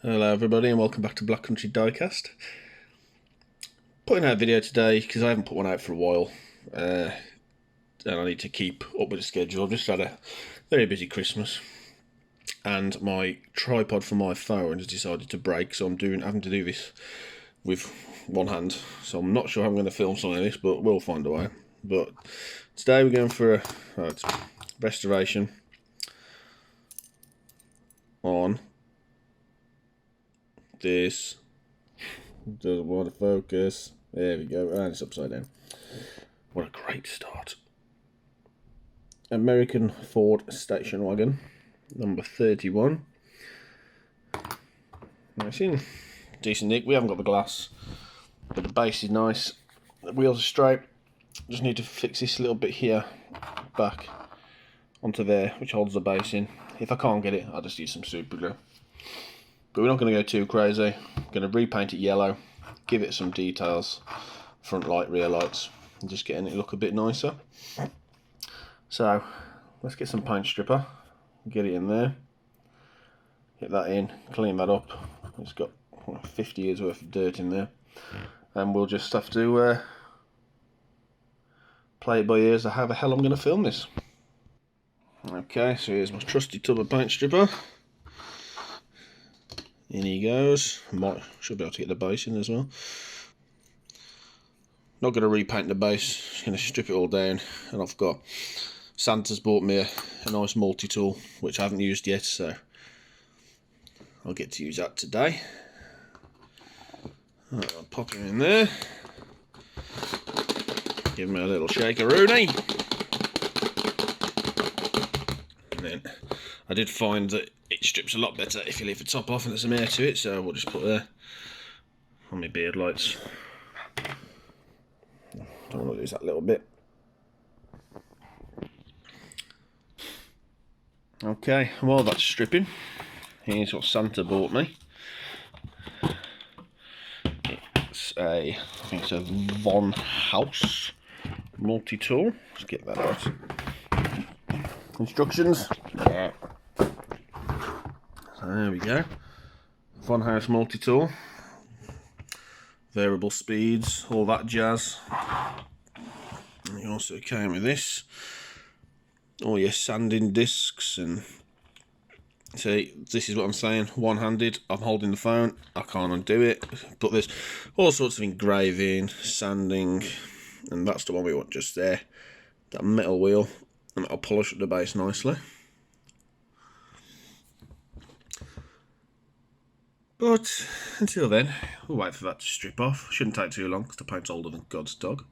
Hello everybody and welcome back to Black Country Diecast. Putting out a video today because I haven't put one out for a while and I need to keep up with the schedule. I've just had a very busy Christmas and my tripod for my phone has decided to break, so I'm having to do this with one hand, so I'm not sure how I'm going to film some of this, but we'll find a way. But today we're going for a restoration on this. Doesn't want to focus. There we go, and it's upside down. What a great start. American Ford station wagon, number 31. Nice in decent nick. We haven't got the glass, but the base is nice. The wheels are straight. Just need to fix this little bit here back onto there, which holds the base in. If I can't get it, I'll just use some super glue. But we're not going to go too crazy. I'm going to repaint it yellow, give it some details, front light, rear lights, and just getting it look a bit nicer. So let's get some paint stripper, get it in there, get that in, clean that up. It's got 50 years worth of dirt in there, and we'll just have to play it by ear as to how the hell I'm going to film this. Okay, so here's my trusty tub of paint stripper. In he goes. Should be able to get the base in as well. Not going to repaint the base, just going to strip it all down. And I've got, Santa's bought me a nice multi-tool, which I haven't used yet, so I'll get to use that today. Right, I'll pop him in there. Give him a little shaker-rooney. And then I did find that it strips a lot better if you leave the top off and there's some air to it, so we'll just put there on my beard lights. Don't want to lose that little bit. Okay, while that's stripping, here's what Santa bought me. I think it's a Von House multi-tool. Let's get that out. Instructions. Yeah. So there we go. Von House multi-tool. Variable speeds, all that jazz. And it also came with this. All your sanding discs, and see, this is what I'm saying, one-handed. I'm holding the phone, I can't undo it. But there's all sorts of engraving, sanding, and that's the one we want just there. That metal wheel, and that'll polish up the base nicely. But until then, we'll wait for that to strip off. Shouldn't take too long because the paint's older than God's dog.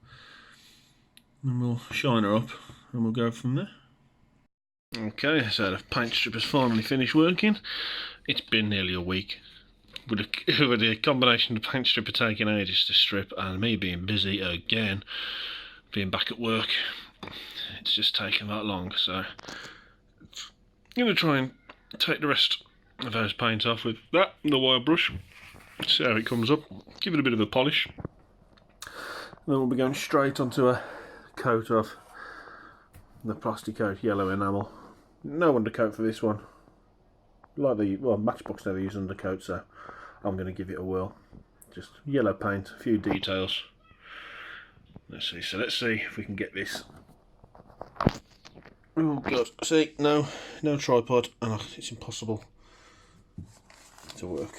And we'll shine her up and we'll go from there. Okay, so the paint stripper's finally finished working. It's been nearly a week. With a combination of the paint stripper taking ages to strip and me being busy again, being back at work, it's just taken that long. So I'm going to try and take the rest of those paint off with that and the wire brush, see how it comes up, give it a bit of a polish, and then we'll be going straight onto a coat of the plastic coat yellow enamel. No undercoat for this one, like Matchbox never use undercoat, so I'm going to give it a whirl. Just yellow paint, a few details. Let's see, so let's see if we can get this. Oh god, see, no tripod, and it's impossible to work.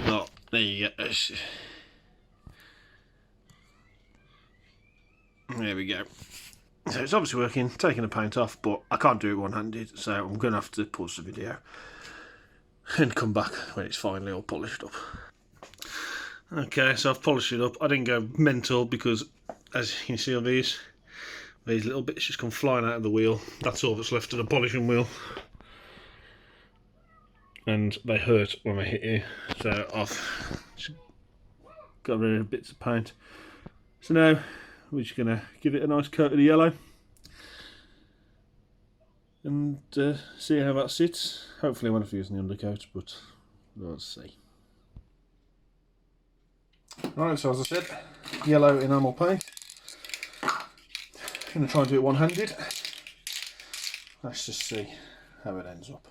Oh, there you go. There we go. So it's obviously working, taking the paint off, but I can't do it one-handed, so I'm going to have to pause the video and come back when it's finally all polished up. Okay, so I've polished it up. I didn't go mental because, as you can see on these little bits just come flying out of the wheel. That's all that's left of the polishing wheel. And they hurt when they hit you, so I've got rid of bits of paint. So now we're just going to give it a nice coat of the yellow and see how that sits. Hopefully I won't have to use the undercoat, but let's see. Right, so as I said, yellow enamel paint. I'm going to try and do it one-handed. Let's just see how it ends up.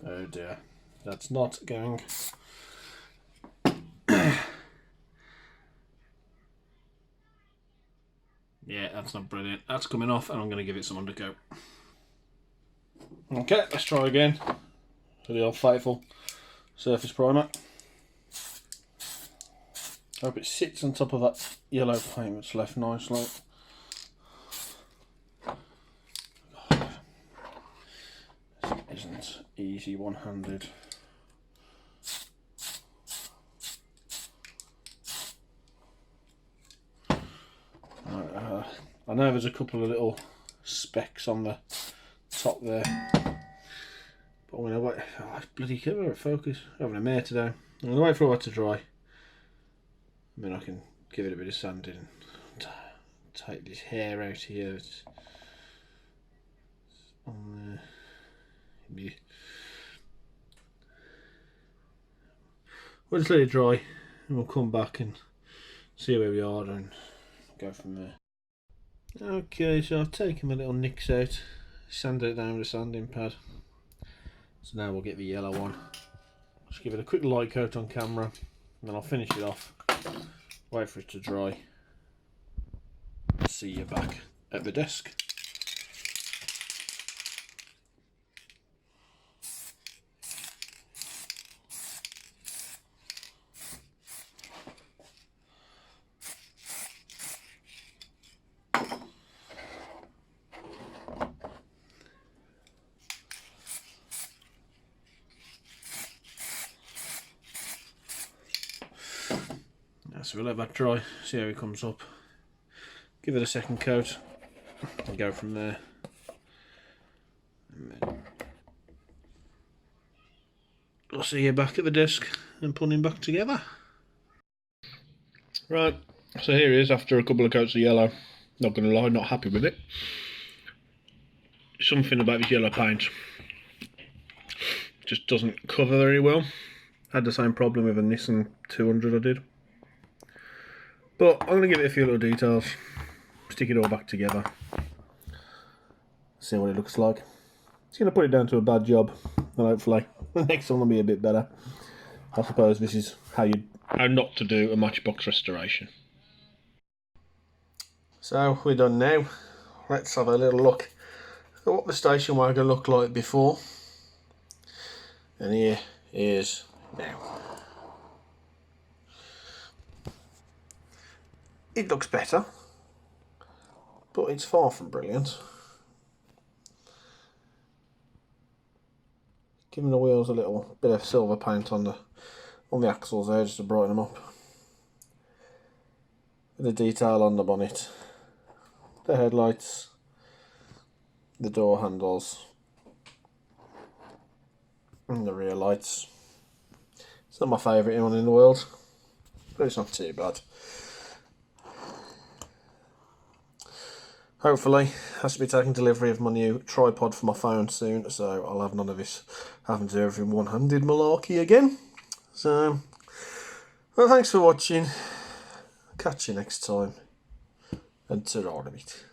Oh dear, that's not going. Yeah, that's not brilliant. That's coming off and I'm going to give it some undercoat. Okay, let's try again. For the old faithful surface primer. Hope it sits on top of that yellow paint that's left nicely. God. This isn't easy one-handed. I know there's a couple of little specks on the top there, but I'm going to wait. Oh, bloody camera focus. I'm having a mare today. I'm going to wait for it to dry, and then I can give it a bit of sanding and take this hair out here. It's on there. We'll just let it dry, and we'll come back and see where we are and go from there. Okay, so I've taken my little nicks out, sanded it down with a sanding pad. So now we'll get the yellow on. Just give it a quick light coat on camera, and then I'll finish it off. Wait for it to dry. See you back at the desk. So we'll let that dry, see how it comes up. Give it a second coat and go from there. And then I'll see you back at the desk and put him back together. Right, so here he is after a couple of coats of yellow. Not gonna lie, not happy with it. Something about this yellow paint just doesn't cover very well. Had the same problem with a Nissan 200 I did. But I'm going to give it a few little details, stick it all back together, see what it looks like. It's going to put it down to a bad job, and hopefully the next one will be a bit better. I suppose this is how not to do a Matchbox restoration. So we're done now. Let's have a little look at what the station wagon looked like before. And here is now. It looks better, but it's far from brilliant. Giving the wheels a little bit of silver paint on the axles there just to brighten them up. The detail on the bonnet, the headlights, the door handles, and the rear lights. It's not my favourite one in the world, but it's not too bad. Hopefully, I should be taking delivery of my new tripod for my phone soon, so I'll have none of this having to do everything one-handed malarkey again. So, well, thanks for watching. Catch you next time, and ta-ra a bit.